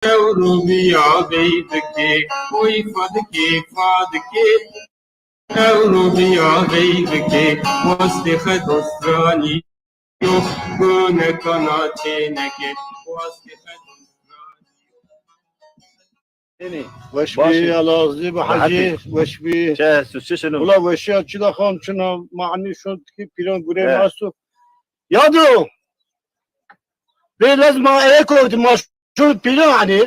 روبيا غيبكي ويفادكي فادكي روبيا غيبكي واستخد أسراني يخبون كناتينك واستخد وش بي لازم حاجی وش بی چه سوسیشنو ولا وشی چیلا خام چنا معنی شد که پیران گوره ماستو یادو به لازم ایکو ما شد پیران عنی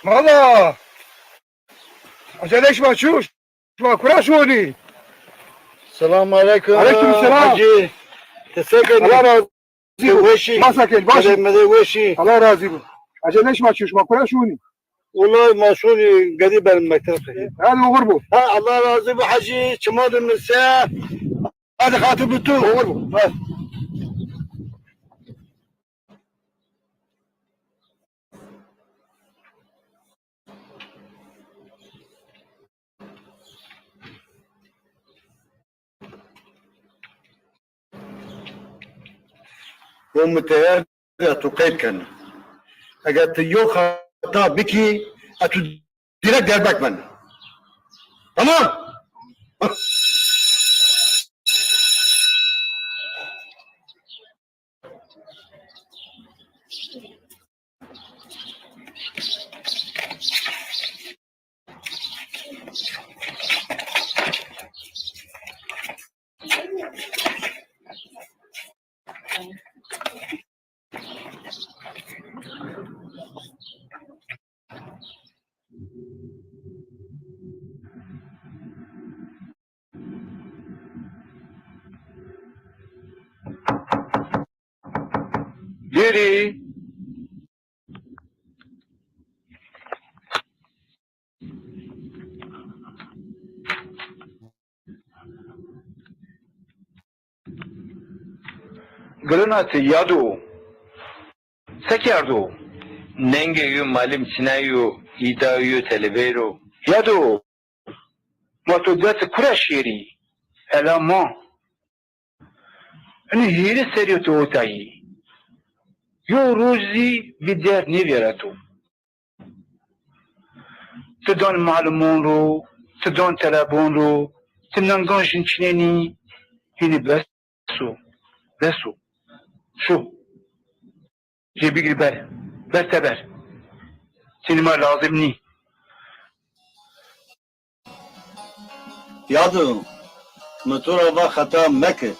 مالا عجلش ما تشوش ما كراشوني سلام علیکم علیکم السلام. حاجی تسکن الله راضي وشی ما ساكن باشي مده وشی الله راضي بو عجلش ما تشوش ما كراشوني والله ماشونی قدی بر مکتب خیلی هذا غربو ها الله راضی به حاجی چما دم نسا هذا خاطب تو غربو يوم متهيألي أتوقيت كان أجت يو خطا بكي أتو ديرك قلبك من تمام لیری گلنات یادو سکردو ننگه یو مالیم چنایو ایدایو تلویرو یادو ما تو دست کرا شیری الا ما اینو هیری سریو تو اوتایی یو روزی ویدیار نیویره تو دان معلومون رو تو دان تلبون رو تو ننگانشن چنینی هینی بسو شو جي بيجري بر تبر سينما لازم ني يادو مطورة با خطا مكة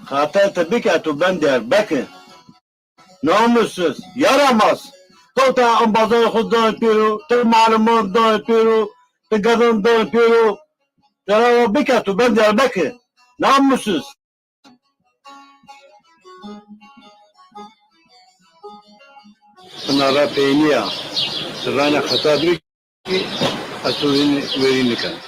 خطا تبك أتو بندر بكة ناموسس yaramaz توتا أنبازار خود دار بيرو تمعلومات دار بيرو تقدم دار بيرو ترى بك أتو بندر بكة ناموسس أنا رافينيا سرانا خطا بك أتو ويرين كان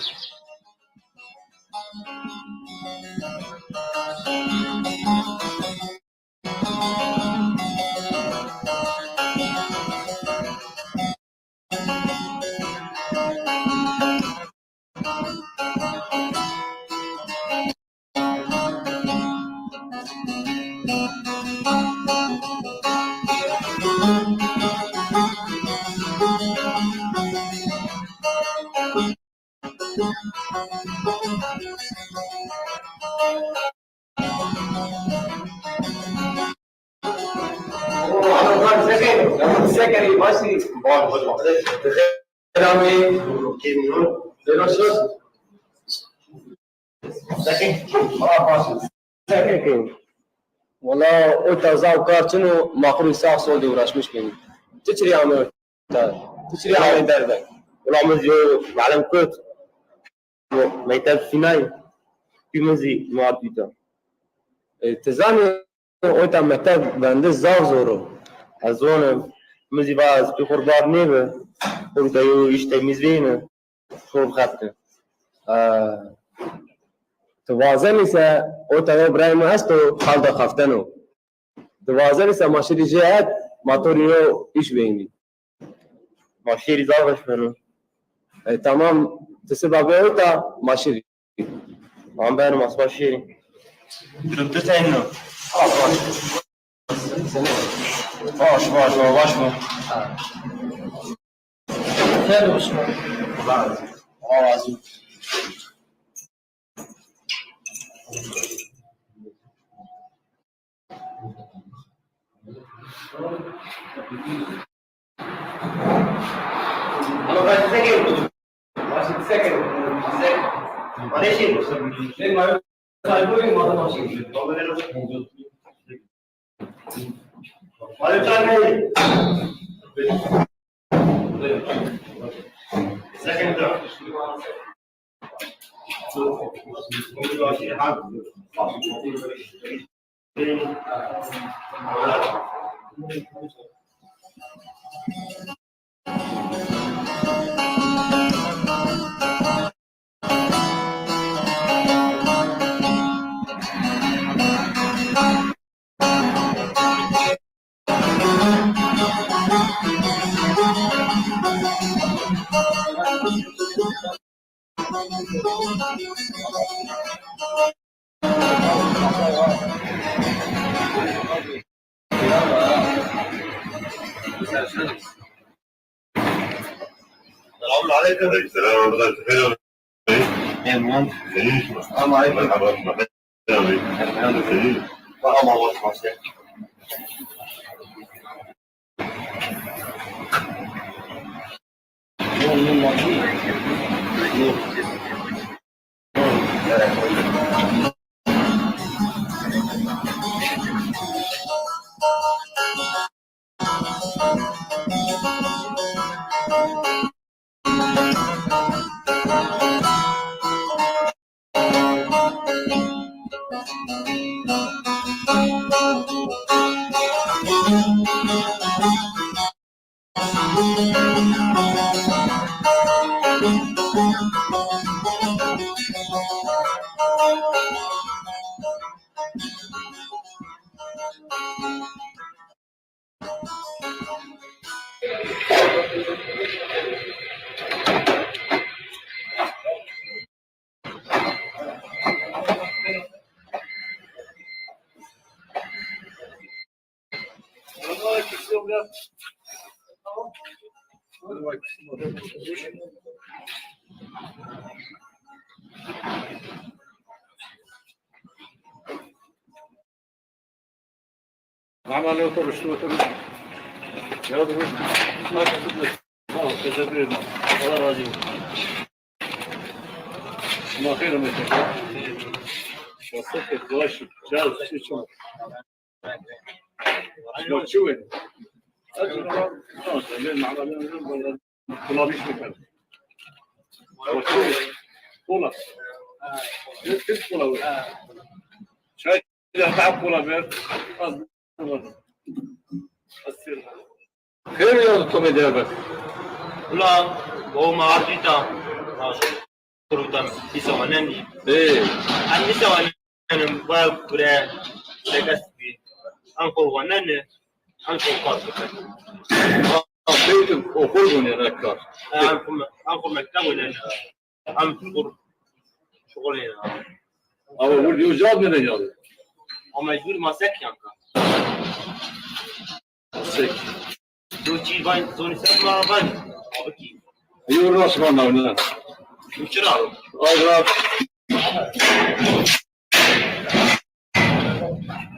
سكري ماشي كلامي والله قلت ازاو كارتنو ما قوم يساق صولدي وراش مش مني تشري عمل تشري عمل دردك والله عمل جو معلم كوت ما يتاب فيناي في مزي معديتا تزاني اوتا مکتب بنده زاو زورو از اون مزی باز که خوربار نیبه خورده یو اشته میزوینه خورب خطه توازه نیسه اوتا یو برایم هستو حال دا خفتنو توازه نیسه ماشری جهت ماتوری یو ایش بینی ماشيري زاغش منو تمام تسبب اوتا ماشری عم بينو مصباح شيري ربطت انه باش خير وش السلام عليكم. السلام ورحمة الله. يا مان السلام عليكم. مرحبا. عملوا طرش وطرش يا ضوء ما كتبنا كتبنا ولا راجل ما خير من كده وصلت واش جاز شو شو شو أجل خلاص لين عملنا طلابيش مكان طولا كيف طولا شايف إذا تعب طولا بيت خير يا دكتور دابا لا هو ما عرفتا كروتام يسوانني ايه أنا يسوانني أنا بقرأ لكسبي أنكو ونني أنكو قاصد بيت وخذوني هناك أنكو مكتب ولا أنكو شغلنا او ولدي وجاب من الرجال وما يقول ما سكيانك سك دو چی باید زونی سر ما باید آبکی يو راس ما نونا چرا اغراض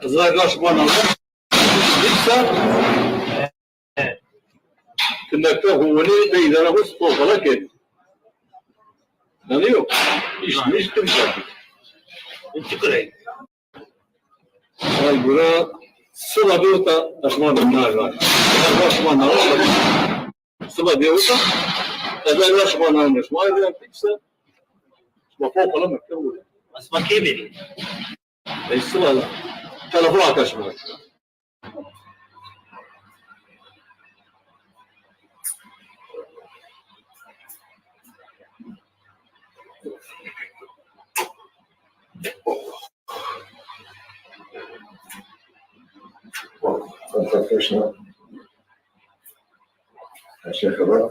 زاي راس ما نونا لسه كنا كهوني بيد انا بس فوق لكن نيو مش تمشي انت كره هاي برا صلا بيوتا أشمان النار أشمان النار صلا بيوتا هذا أشمان النار ما يبغى تكسر ما فوق ولا مكتوب بس ما كبري أي صلا Telefon arkadaşım var. Точно. Шехова.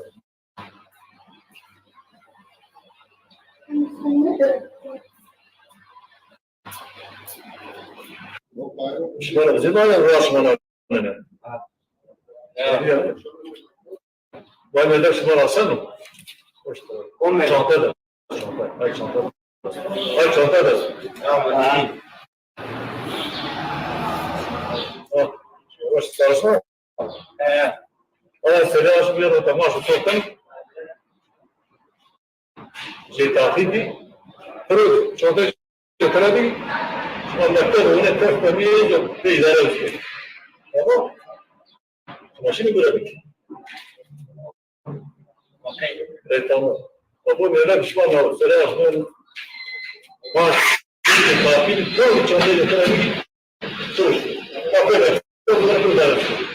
Şöyle bize böyle uğraşmalar. Vay be de şunları alsana. Çanta da. Çanta. Ay çanta. Ay çanta da. Yavaş sarısana. Ama seni aşmıyor da tamam şu soktan. Şey tahtiydi. Kırıldı. Çanta götüredik. Anlattı da yine ters dönüyor yok. Bir idare ediyor. Tamam. Maşını bıraktık. Evet tamam. Bu böyle pişman oldu. Söyle aşmıyor. Bak. Tahtiydi. Kırıldı. Çantayı götüredik. Dur. Bak öyle. Bunları kurtarır.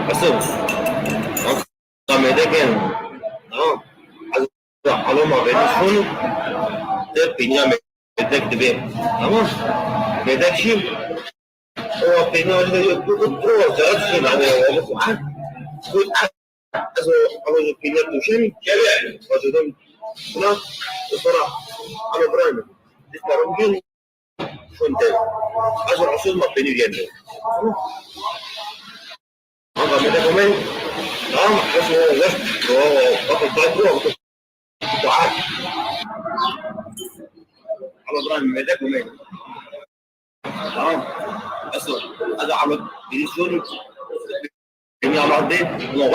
Nasıl? Tam ederken tamam. Kalau mau betul dia pinjam medek debe. Tamam. Medek sih. Oh pinjam dia itu terus jalan sih lah. Also kalau pinjam tuition, maksudnya pernah pernah ada berapa? Di sekarang gini. Fonte. Also mau pinjam dia. Ama medek komen. Tamam. Also bakın وعاد على ابراهيم ميداك ومين تمام اصلا هذا على بيريسون الدنيا على الارض هو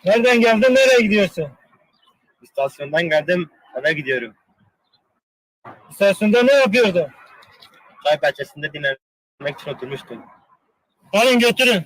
Nereden geldin, nereye gidiyorsun? İstasyondan geldim, eve gidiyorum. İstasyonda ne yapıyordun? Çay bahçesinde dinlenmek için oturmuştum. Alın götürün.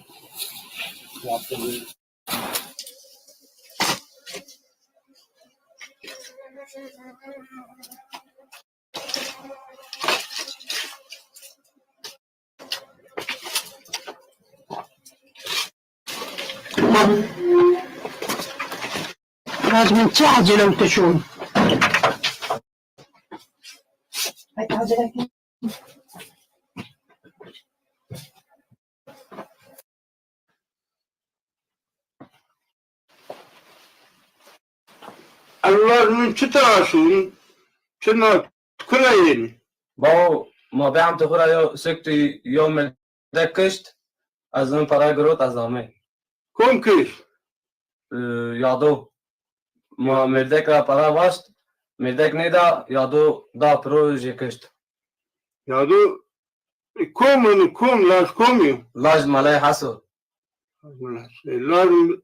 لازم تعجل وتشوف. Allah'ın çıtasın, çınar kırayın. باو ما بیام تو خورا یا سکتی یا مردک کشت از اون پرای گروت از آمه Komkış. یادو ما مردک را پرا واشت مردک نیدا یادو دا پروژه کشت Ya da komunu komlar komuyor. لاج ملای حسو Lazım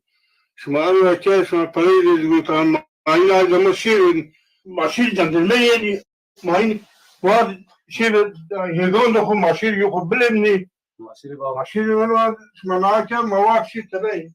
şuma anlatıyor şuma parayı düzgün tamam. Aynı anda maşir candır. Ne yani? Main var şey yedon da bu maşir yok bilemni. ماشری با Maşir var şuma naker mavak şey tabii.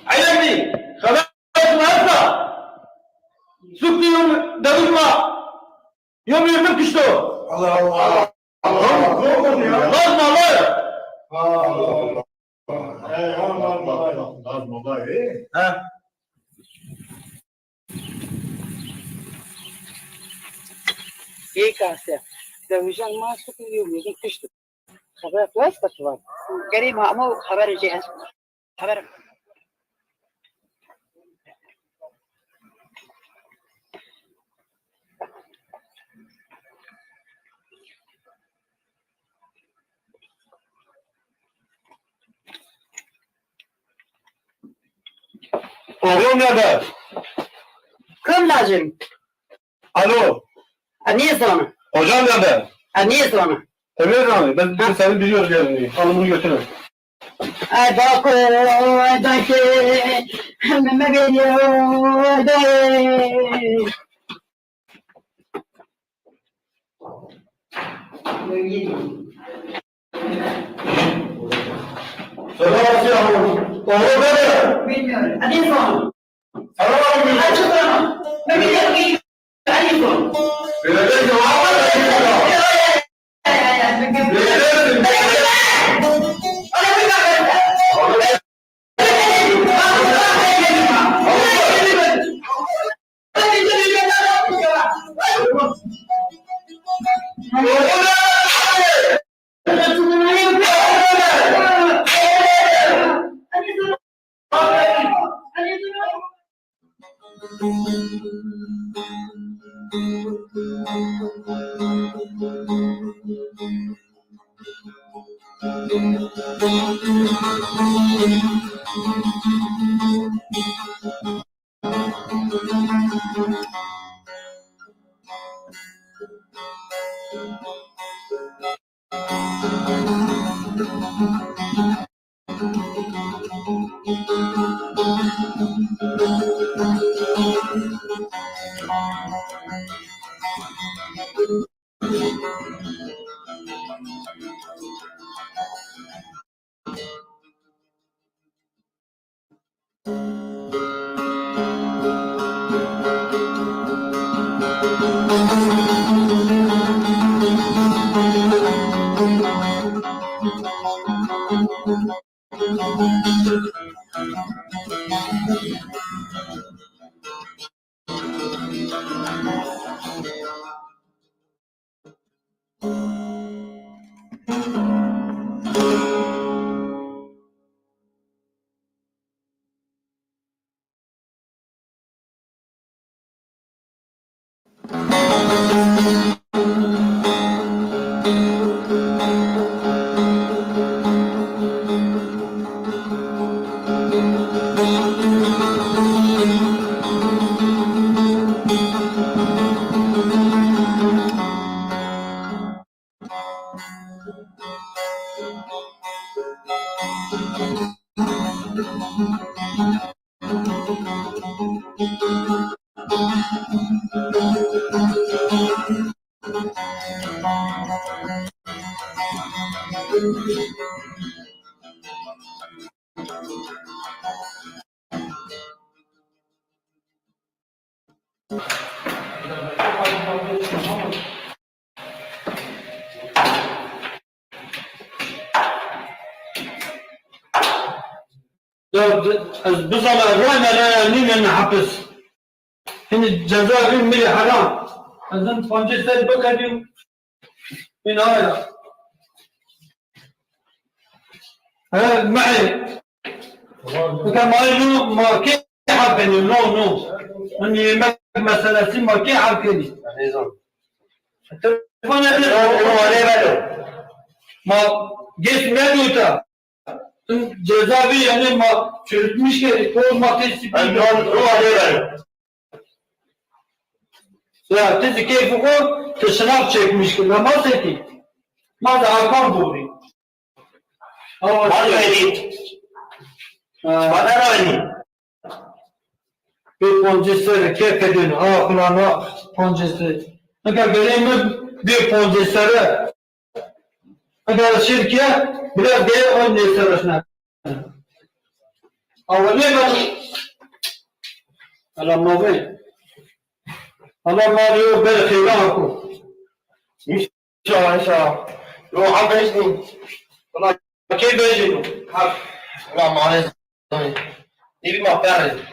عيني خلاص النهارده سكت يوم دولما يوم يفكشتو Allah Allah. لازم الله ها ايه كاسة ده وجان ما سكر يوم يجي كشت خبر كويس بتوان قريب مو خبر جاهز خبر oğlum nerede? كم لازم Alo, أني زونا hocam nerede? أني زونا Emir abi, ben seni biliyoruz yerini. Hanımını götürün. أي باكو داكي ما بيني داي Selamünaleyküm. Oğlum nerede? bilmiyorum. أني زونا Selamünaleyküm. أني زونا ما بيني أني زونا Belediye cevabı بزعل الرأي لا نين نحبس هن الجزاء من حرام أظن فانجس بكريم من هاي معي كان معي ما كي حبني نو أني مثلا سما كي حبني التلفون ما جيت مدوتا cezaevi yani çürütmüş ki toz maddesi ya tezi keyfi ko sınav çekmiş ki namaz eti madde hakan buğri bir poncesleri keyf edin kulağına poncesleri ne kadar göreyim bir poncesleri اگر شركة بلا دير وين يسرشنا أولي من على الموضوع الله ما يو بالخيرانكم إن شاء الله لو عم بيجني والله كيف بيجني والله ما عليه نبي ما بارد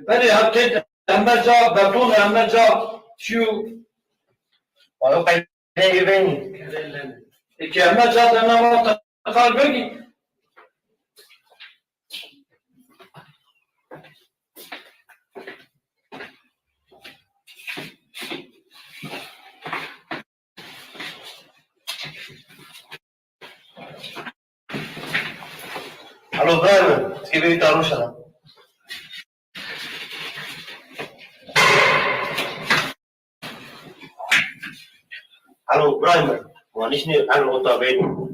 بني هبتين أما جا بطون أما جا شو ولو قيد يبيني İki ama zaten ama kalbe git. الو ابراهيم كيف انت روشنا الو ابراهيم ونشني عن الغطابين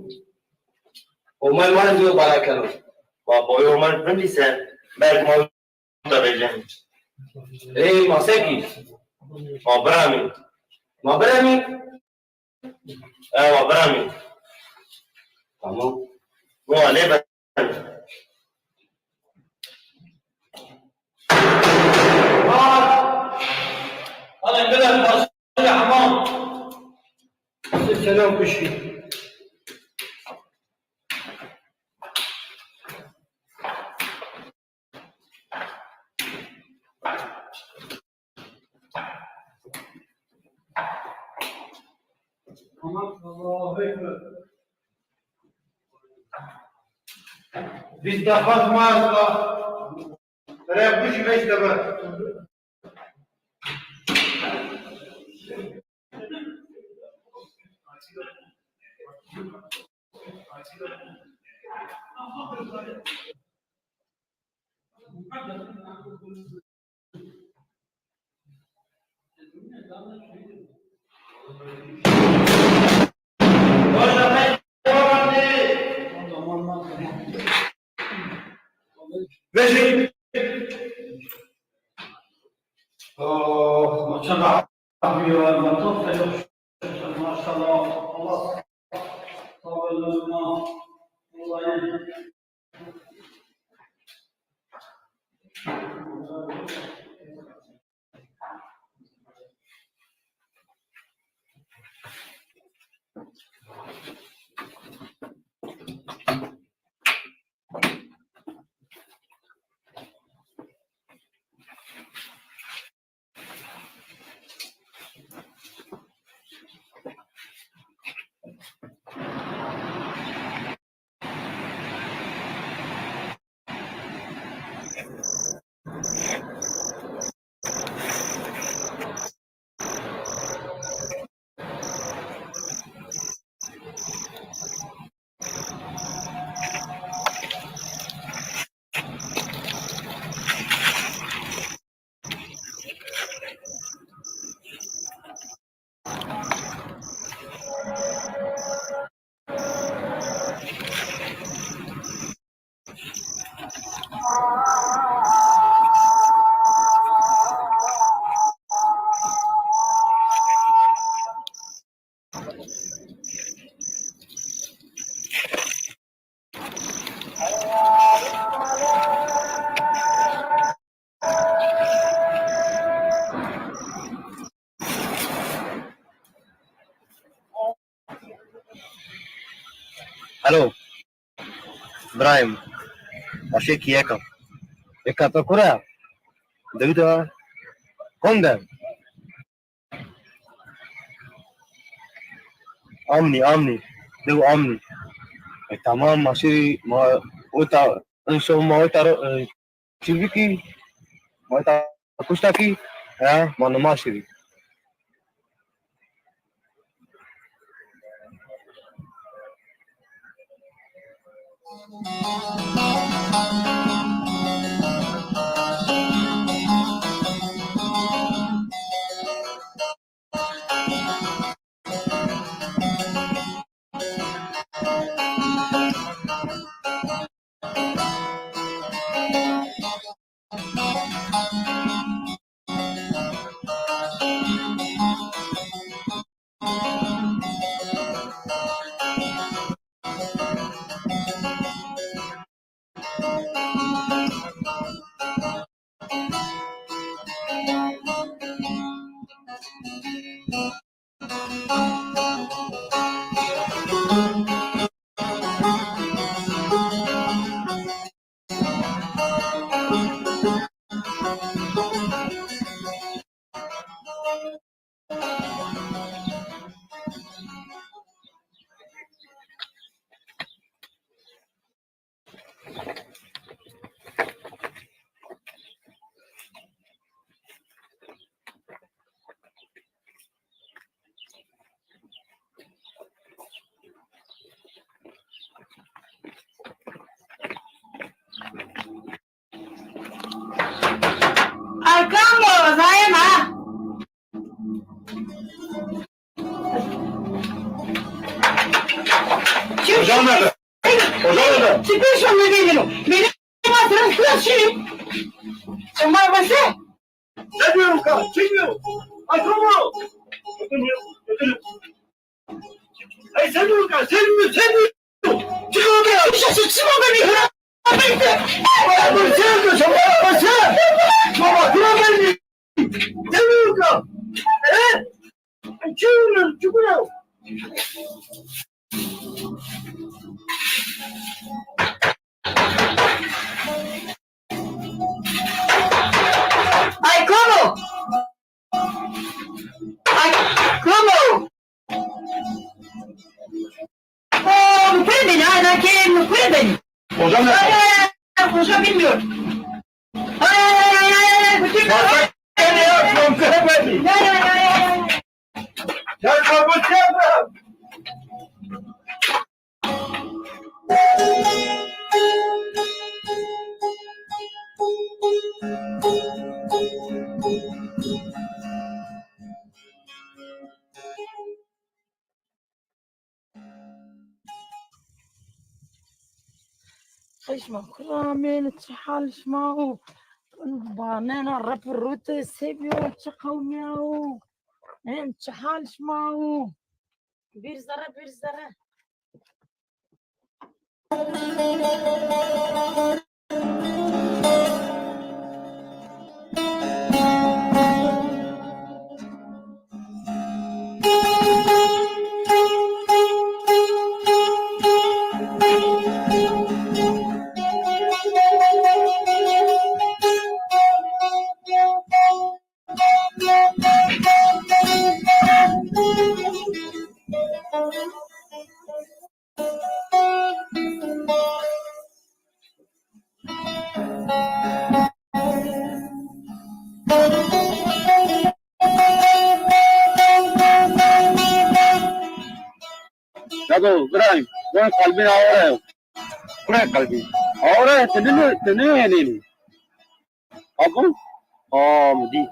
وما الواحد يقول بارك وابوي ومن بنلسان بارك ما غطابين ايه مساكي وابراهيم ما برامي ايوه ابراهيم تمام مو عليه انا بلا يا حمام السلام كشي Biz de fazla Rab kuş beş de var. Veşik. Maşallah. Maşallah. Allah. Sağolun. Allah'ın. الو ابراهيم ماشي كيكا كيكا تاكورا دبيتا كوندا امني دو امني تمام ماشي ما وتا ان شاء الله ما وتا شبكي ما وتا كشتاكي ها ما ماشي Arkamda Zayma. Hocam nerede? Hocam nerede? Çıkın şunları gelirim. Benim hatırım kılaşayım. Çımar başı. Ne diyorum ka? Çekmiyor. Ay tamam. Ay sen diyorum ka? Sen mi? Çık oraya. Çıkma beni. Bana dur sen de sen bana bak sen. Baba dur beni. Ne diyorum ka? Çık oraya. Ay como. Ay como. Oh, bu kure beni. Hala Kerem bu kure beni. Hocam nerede? Ay konuşma bilmiyorum. Ay. Bütün Bak beni ya. Komiser beni. Ay. Ya kapatacağım. خشمة كرامين تحالش معه بانانا رب الروت سيبيو تقوميو انت تحالش معه بير زرع Dato, Ibrahim, buon kalbin ahora. Pura kalbin. Ahora tenene yani. Abu? Mudi.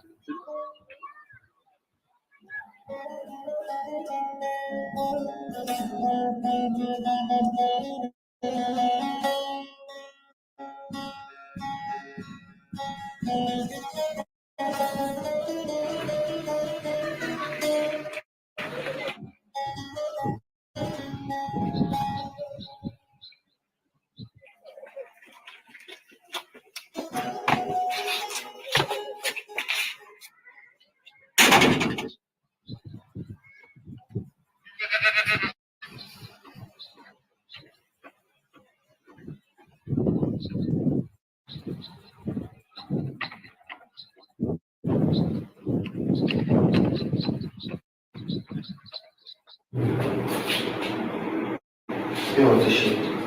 Yok teşekkür.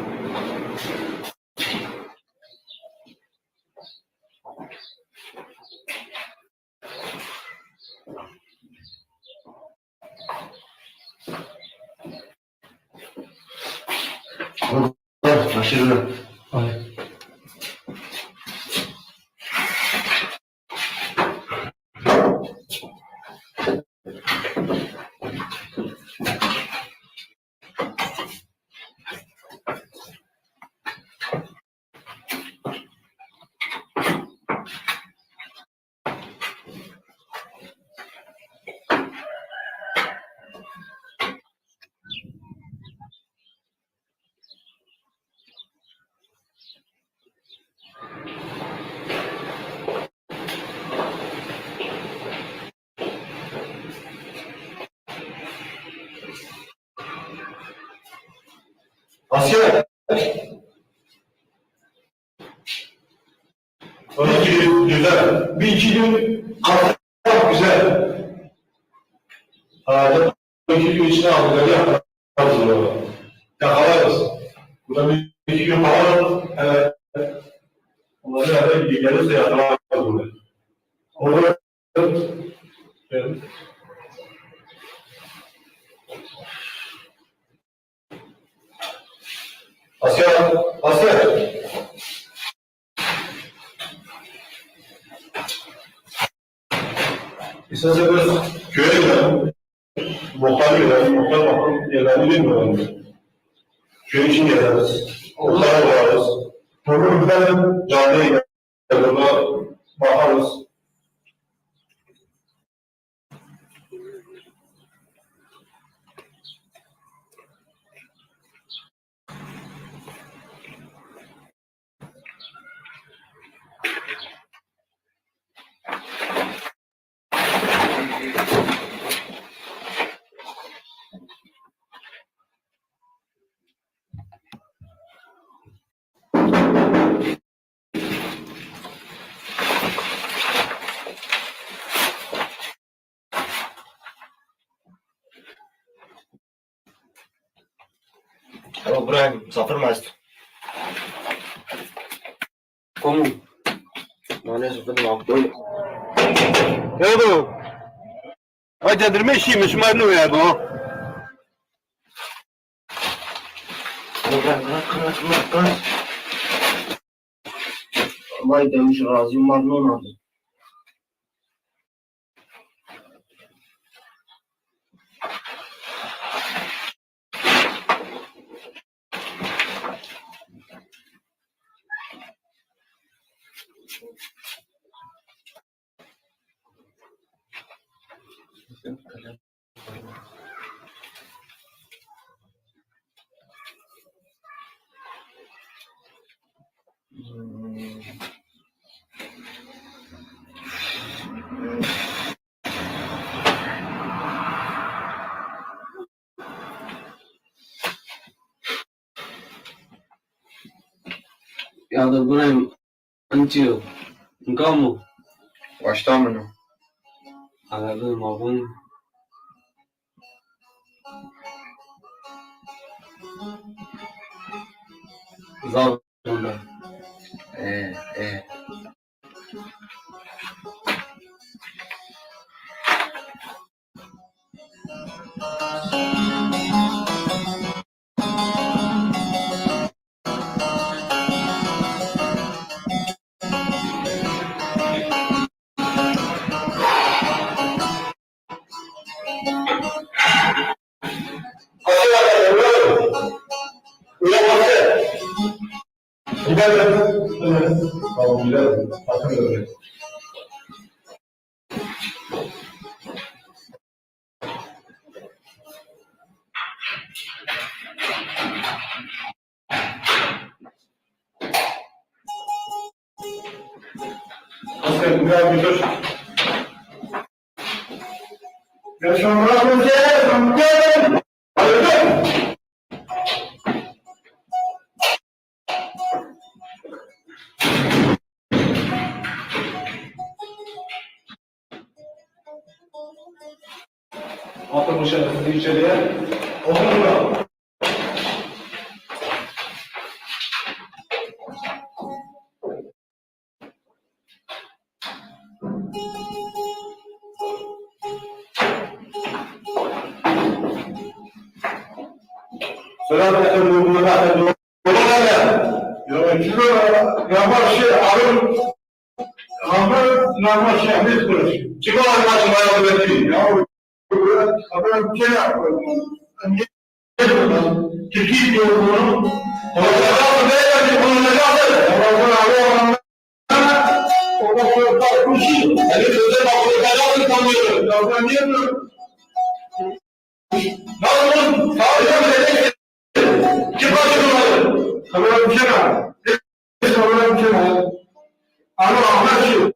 Aşırı. Asya. 12 gün güzel. Bir iki gün çok güzel. Hala 12 gün içine aldılar ya. Yakalarız. Burada bir iki gün falan onları nereden gelirse yakalarız burada. Orada Asya, Asya. İstersen biraz köye gidelim. Muhtar gidelim, muhtar bakalım yerlerini bilmiyorum. Köy için geliriz. Muhtar varız. Bunu gidelim, camiye gidelim. Burada bakarız. Hello, Brian. Zafer Maestro. Como? Non è soltanto una Edo. Hadi dirmeşi mişmarnu ya bu. Vallahi demiş razıyım memnun oldum. Ya da buraya ancio. Como? Baştan Anladım abi. Zavunda. Atın bu şerefini içeriye. Oturun. Selam ederim. Ya şunu yavaş alın. Ama normal şehir burası. Çıkar başıma yardım edin. Ya haber bir şey yapalım. Türkiye diyor bunu. Orada ne yapıyor? Bunu ne yapıyor? Orada sonra kuşu. Hani sözde bakıyor. Ben tanıyorum. Ya ben niye böyle? Nasıl? Sağlıklı bir kim başlıyor? Haber bir şey var. Haber bir şey var. Ama anlaşılıyor.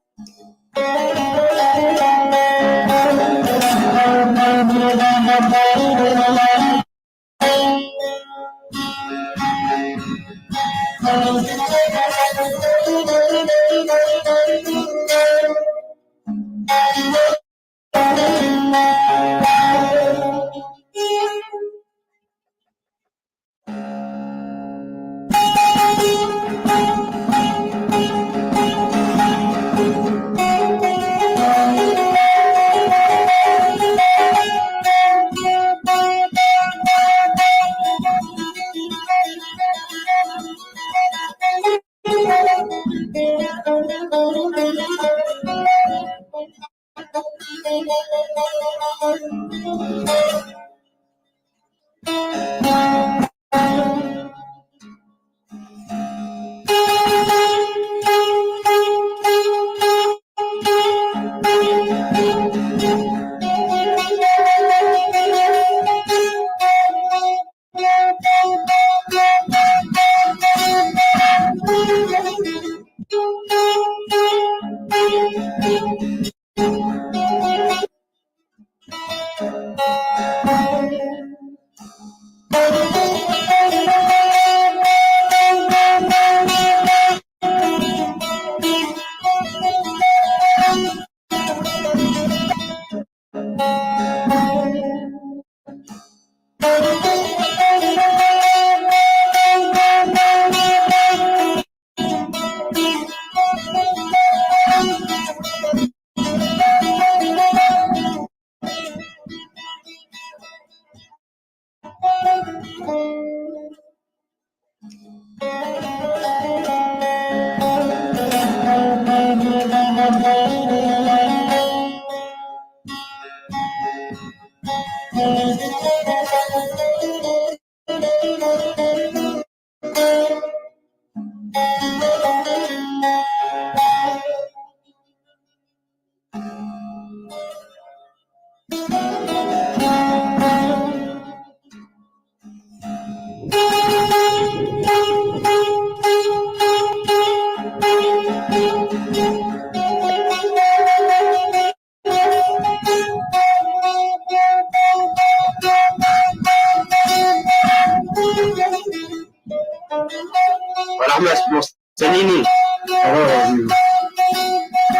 ورحمة مستنيني.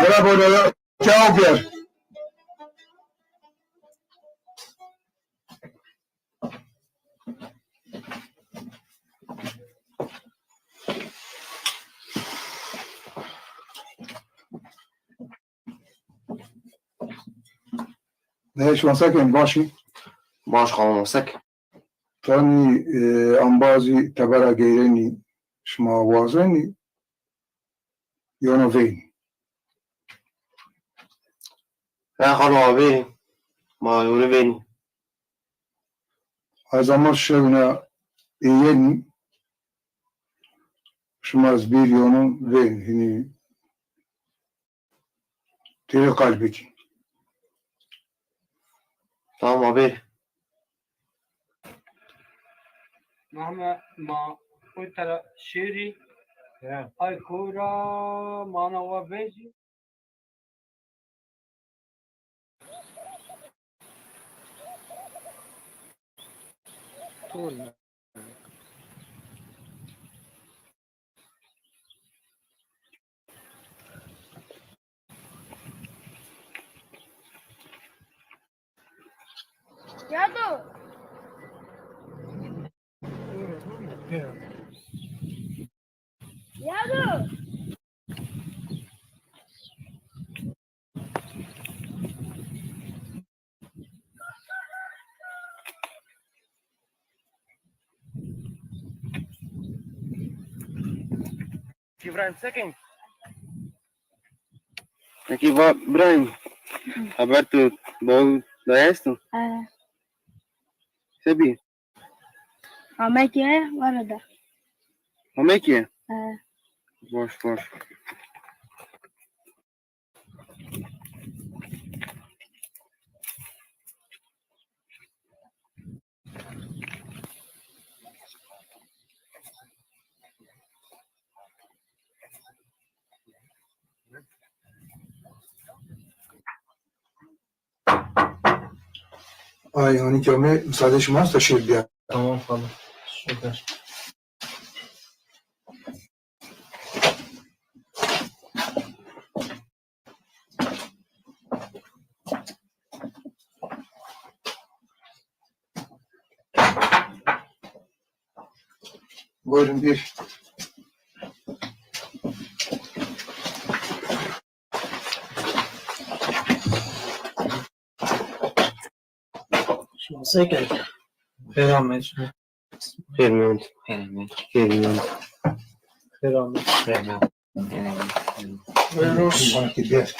Merhaba, ciao Pierre. ليش مساكن باشي باش خلصك. تاني أنبازي تبرا جيراني شما وازني يونا فين يا خلو أبي ما يوني هذا شغنا إياني شما زبير يونا فين هني تيري قلبك tamam abi. مهما ما قلت شيري اي كورا ما انا وبيجي Yadu. Yadu. İbrahim Sekin. Peki Brian, haber tu bol dayastu? Sebi, Ama ki var da. Hameki? Boş. Ay, hani köme müsaade şumarsa taşır bir. Tamam falan. Süper. Buyurun bir. Sekin. Feramet. Fermiont. Buyurun. Sanki bir.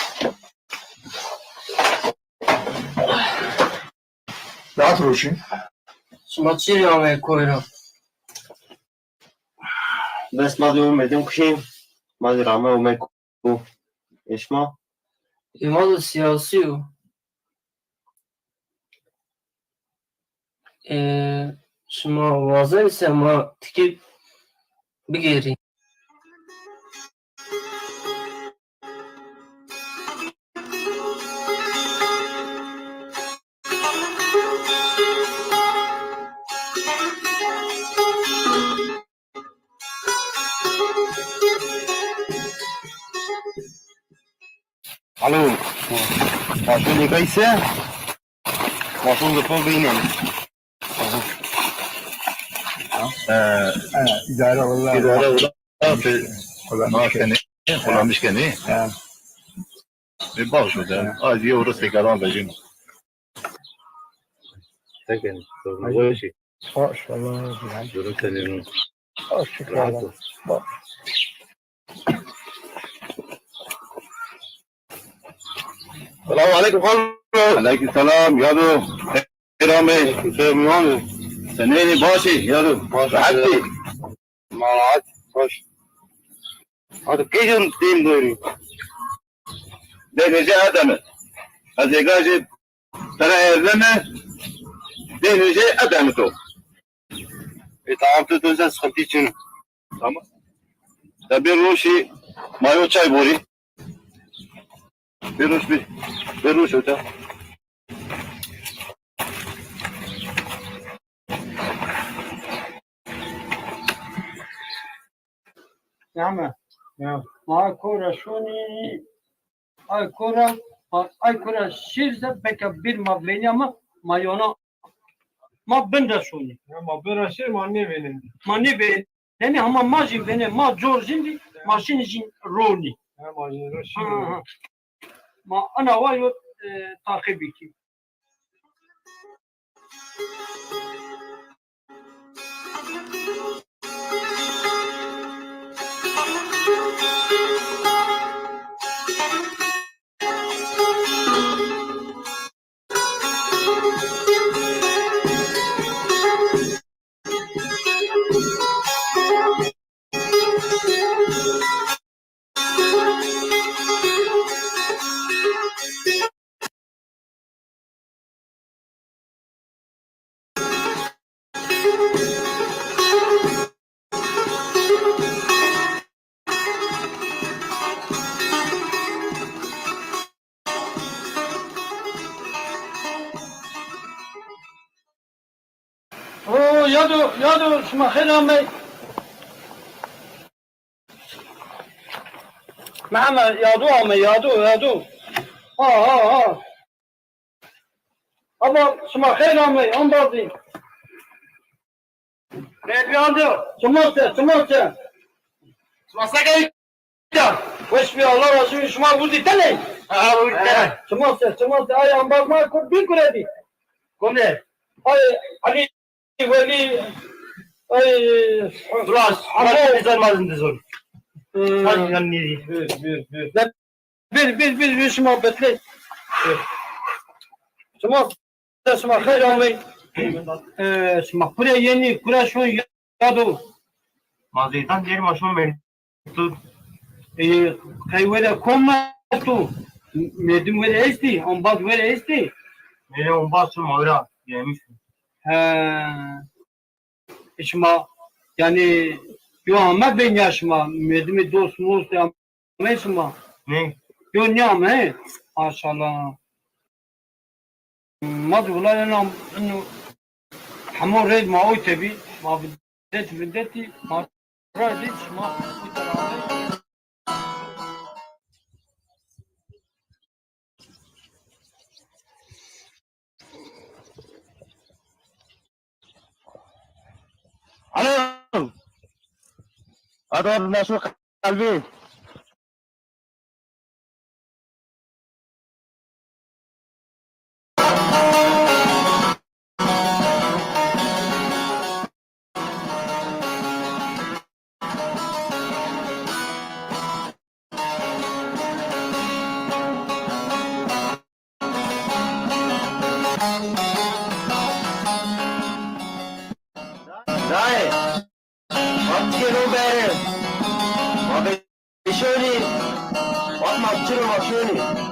Rahat roşun. Smaçiri ame koyro. بس ما دوم بدون کشیم ما درامه و مکو اشما İmadı siyasi o. Şuma vazı ise ma tiki bir geri. الو ماشون کیسه ماشون دفعه بینم İdare vallahi. Kullanmış kendi. Bir bak şurada. Az iyi orası tekrardan vereceğim. Tekin sorun şey Hoş vallahi. durum senin Hoş şükür. السلام عليكم خالد عليكم السلام يا دو كرامي سمعون سنيني باشي يا دو عدي ما عاد باش هذا كيجون تيم دوري ده نجا ادم هذا جاجي ترى ارلمه ده نجا ادم تو tamam tutun sıkıntı için tamam da bir roşi mayo çay bori bir roş öte Yama. Ya. Ma kora şuni. Ay kora şirze beka bir ma beni ama mayona ma benda şuni. Ama böyle şey mi anne benim? Ma ne be? Yani ama majin beni ma George'in maşin için roni. Ama yine şey. Ma ana vayo takibi ki. Oh yado şuma helame. Mama yado. Ha. Ama şuma helame ambazi. Ne yado? Çumasa. Sakay. Hoş bir Allah razı şuma vurdu tane. Ha vurdu tane. Çumasa ay ambazma kur bir kuredi. Kone. Ay Ali Veli ay Duras. Ama güzel mazın dizon. Hadi annesi. Bir şuma bekle. Şuma hayır olmayı. Şuma buraya yeni kurasyon yadı. Mazeytan derim aşım ben. Kayvere konma tu. Medim vere esti. Ambaz vere esti. Beni on basım avra. Yemiş. Şuma yani yo ama ben yaşıma. Medim dost most ya. Şuma. Ne? Yo ne ama he. Maşallah. مضغولا انا انه حمور ريد ما هو تبي ما بديتي ما راديش ما الو ادور ناسو قلبي داي وقتي روبير ما بيشوني وقت ما بتشيلوا مشوني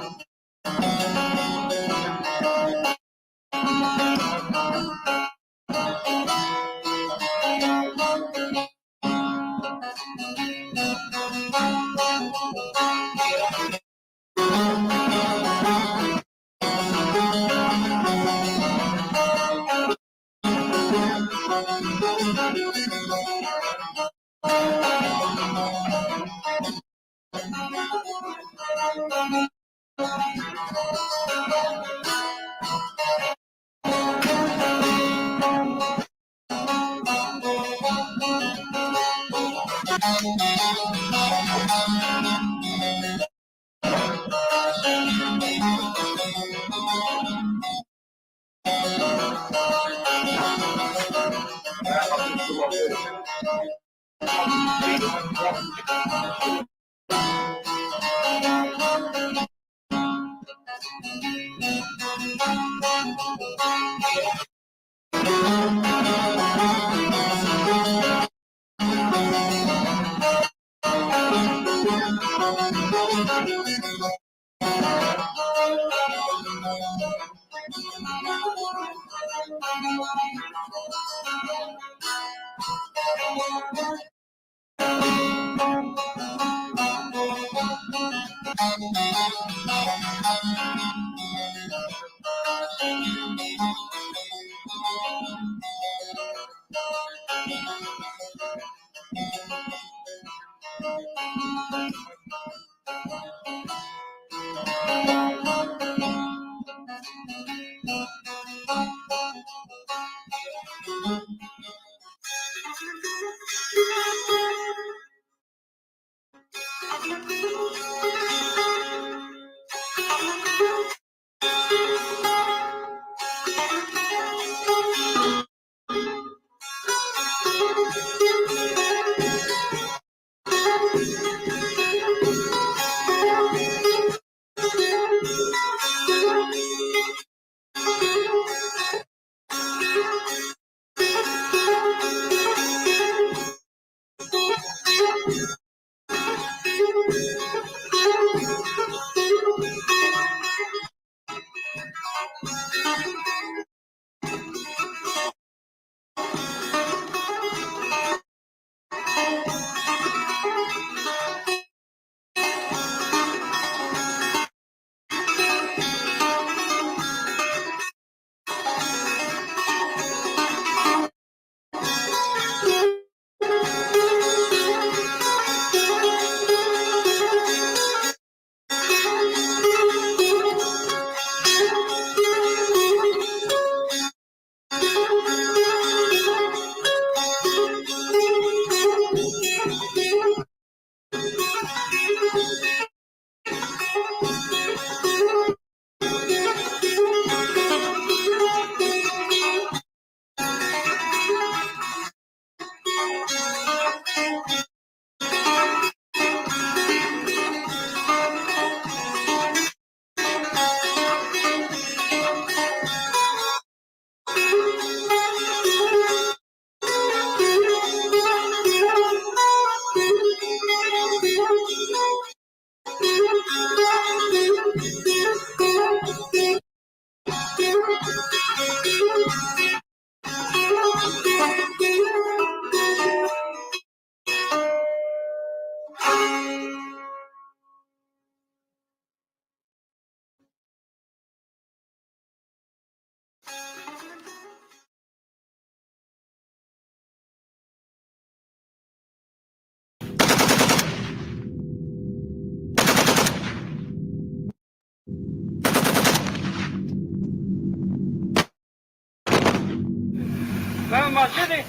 Ben masiri.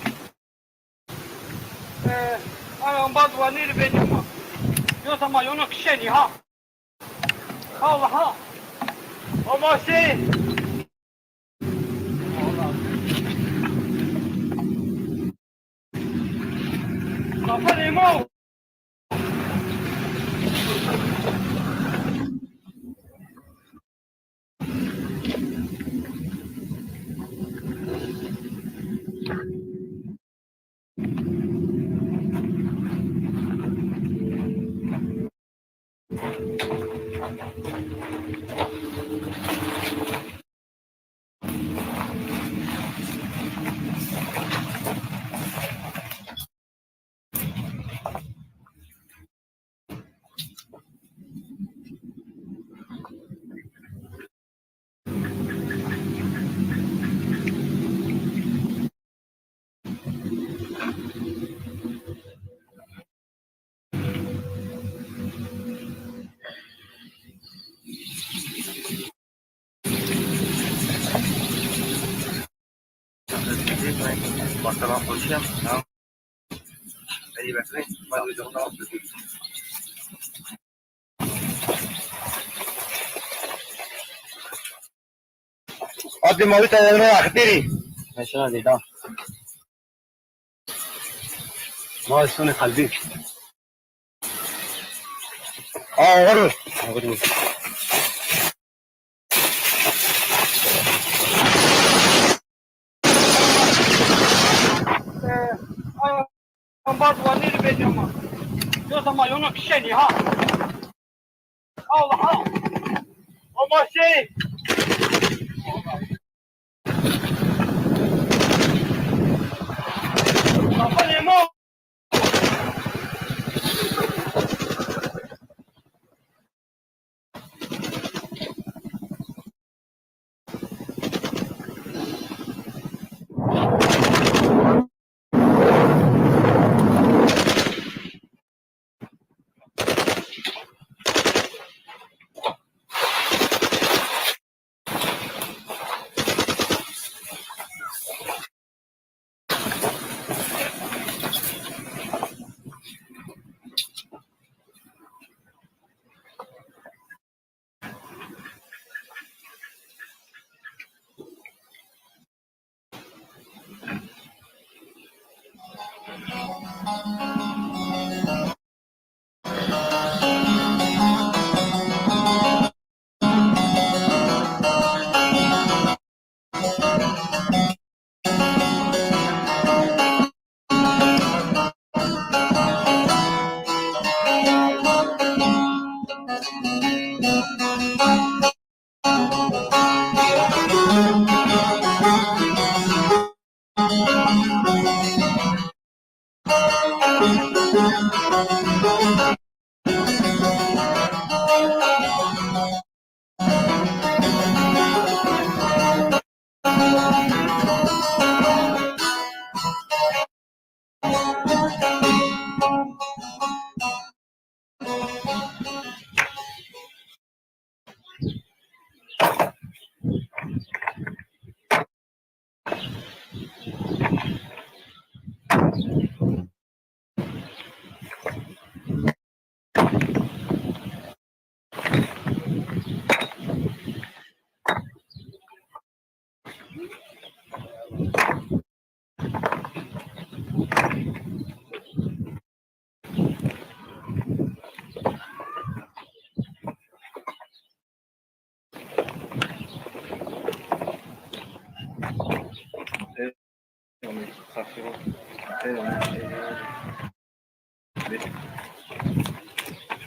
Ayağım bazılarını benim ma. Yoksa ma yonu kişeni ha. Allah ha. Ama şey. Kafa limon. Bakalım konuşacağım. Tamam. İyi bekleyin. Hadi hocam ne yapıyorsun? Hadi mavi tayarına akdiri. Mesela değil ha. Mavi sonu kalbi. Ağır. Ağır. Ayağım bazılarını benim ma. Yoksa ma yonu kişeni ha. Allah ha. Ama şey. Kafa limon.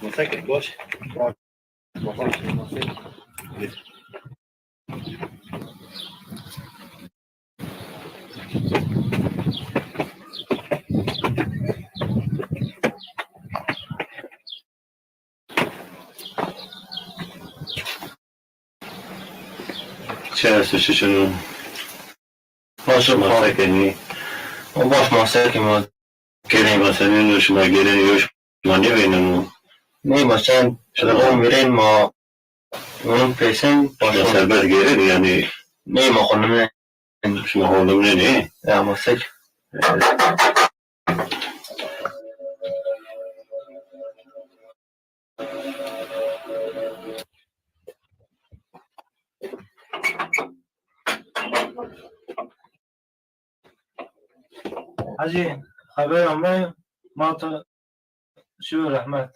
مسكت باش. چه هستش شنو؟ باشه مسکنی و باش مسکنی ما گرین مثلا نوش ما گرین یوش ما نبینمو نه مثلا شده میرین ما اون پیسن باشه سربت گرین یعنی نه ما خونم نه شو هو من ايه؟ يا مسج حاجی خبر همه ما تو شو رحمت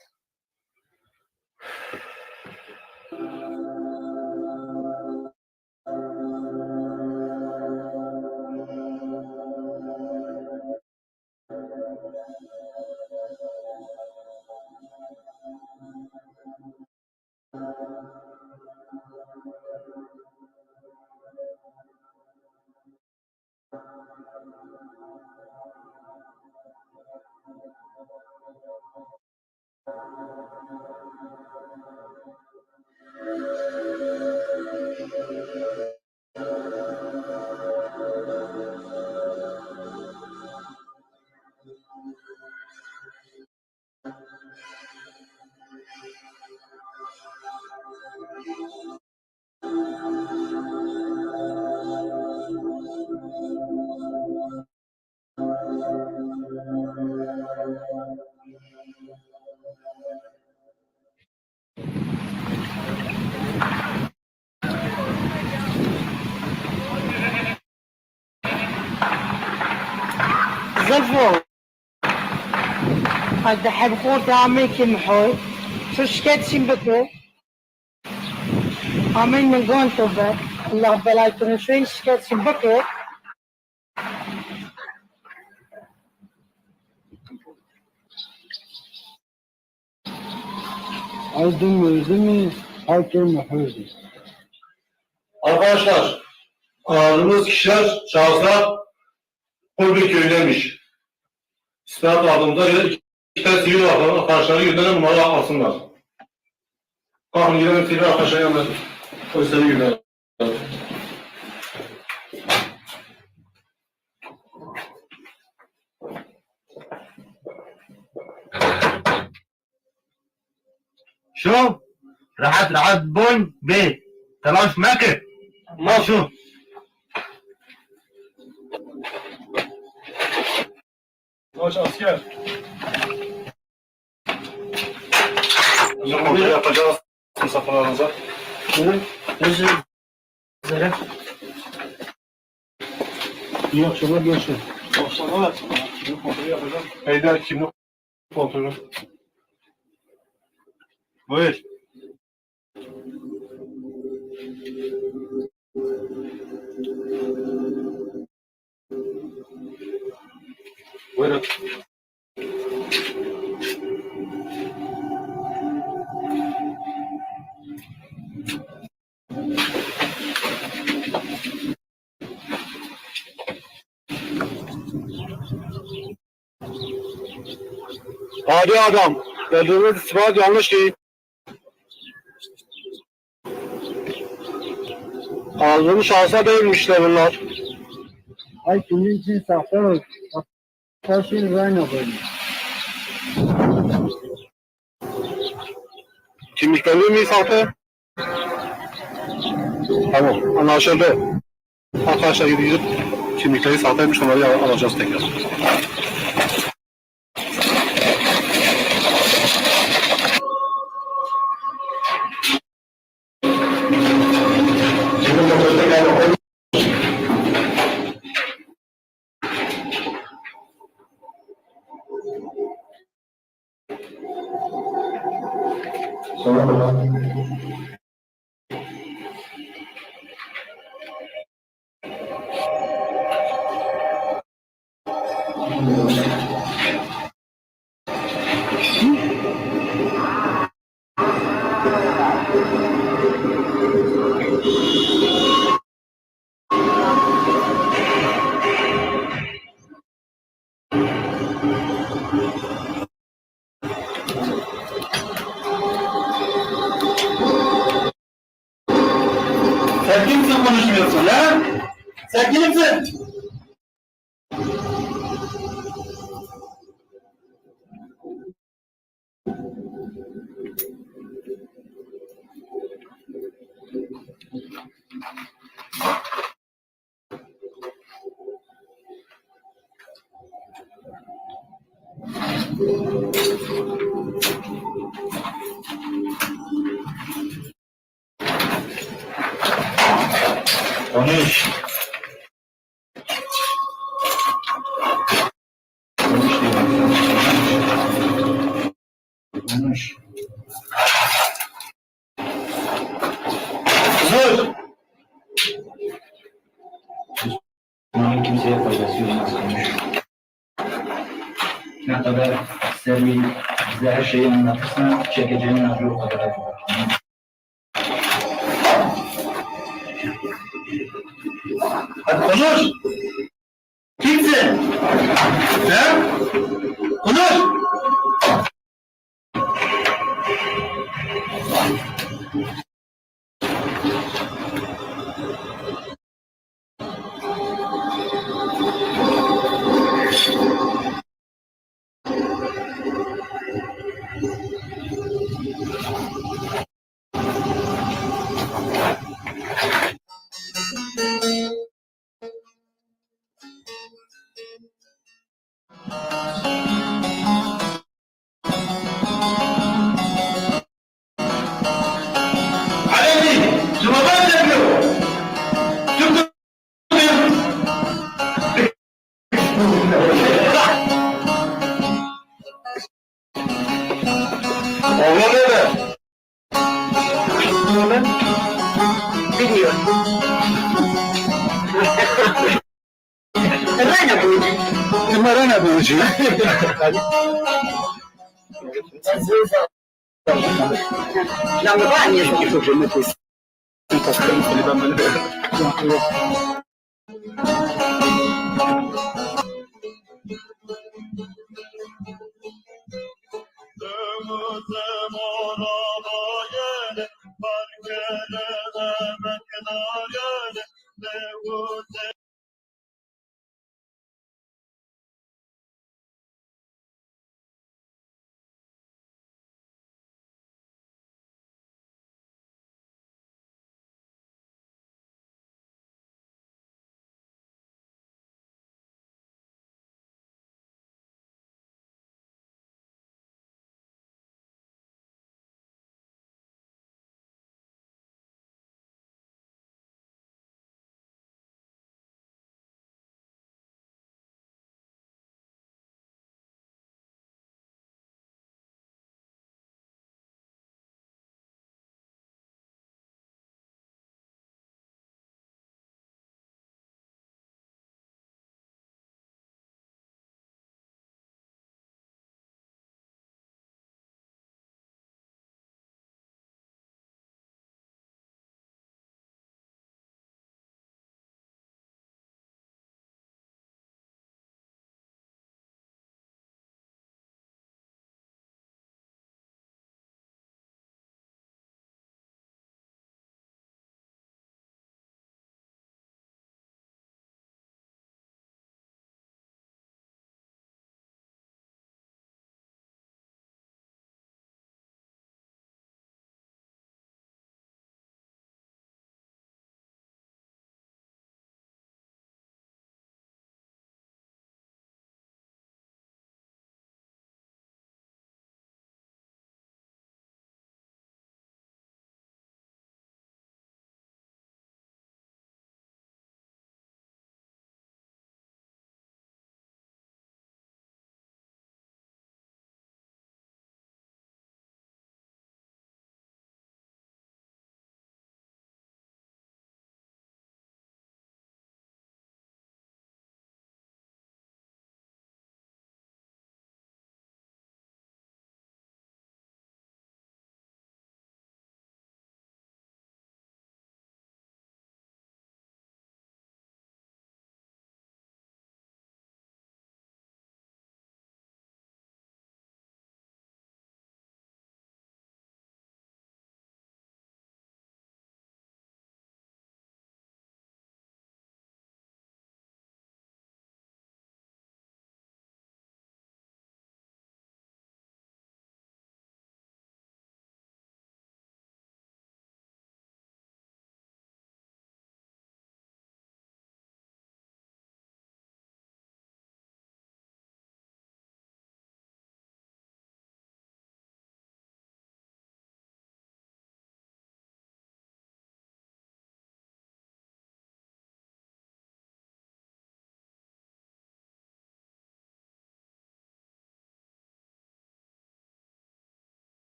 زلفو هذا حب خورت عميك محوي شو شكيتشين بكو عمين من قونتو بك الله بلايكم شوي شكيتشين بكو Öldüm hakim mahvedi. Arkadaşlar, aradığımız kişiler, şahıslar Kolbek köyündemiş. İstihbarat aldığımızda iki tane sivil arkadaşları yüzlerine numara alsınlar. Kalkın gidelim sivil arkadaşların yanına. Polisleri gönderelim. شو راحت بون بيت تلاش ماكر ما شو Baş asker. Hocam kontrol yapacağız safhalarınıza. İyi akşamlar gençler. Akşamlar. Kimlik kontrolü yapacağım. Beyler kimlik kontrolü. Buyur. Buyurun. Hadi adam. Geldiğimiz istihbarat yanlış ki. Aldığımız şahsa değilmişler bunlar. Ay kimin için sahte taşın rayna böyle. Kimlikleri mi sahte? Tamam, anlaşıldı. Arkadaşlar gidip kimlikleri sahteymiş, onları alacağız tekrar. Sen kimsin konuşmuyorsun ha? Sen kimsin? Konuş. Konuş. Konuş. Bunun kimseye faydası olmaz. Konuş. Ne kadar Selvi bize her şeyi anlatırsa çekeceğin acı o kadar acı var. Hadi konuş! Kimsin? Sen? Konuş! Alevi! Cevabı yapıyor! Çıktı! Oğlan nerede? Oğlan? Biliyor. Numara ne bulucu? Zemara baye, barkele ve meknaya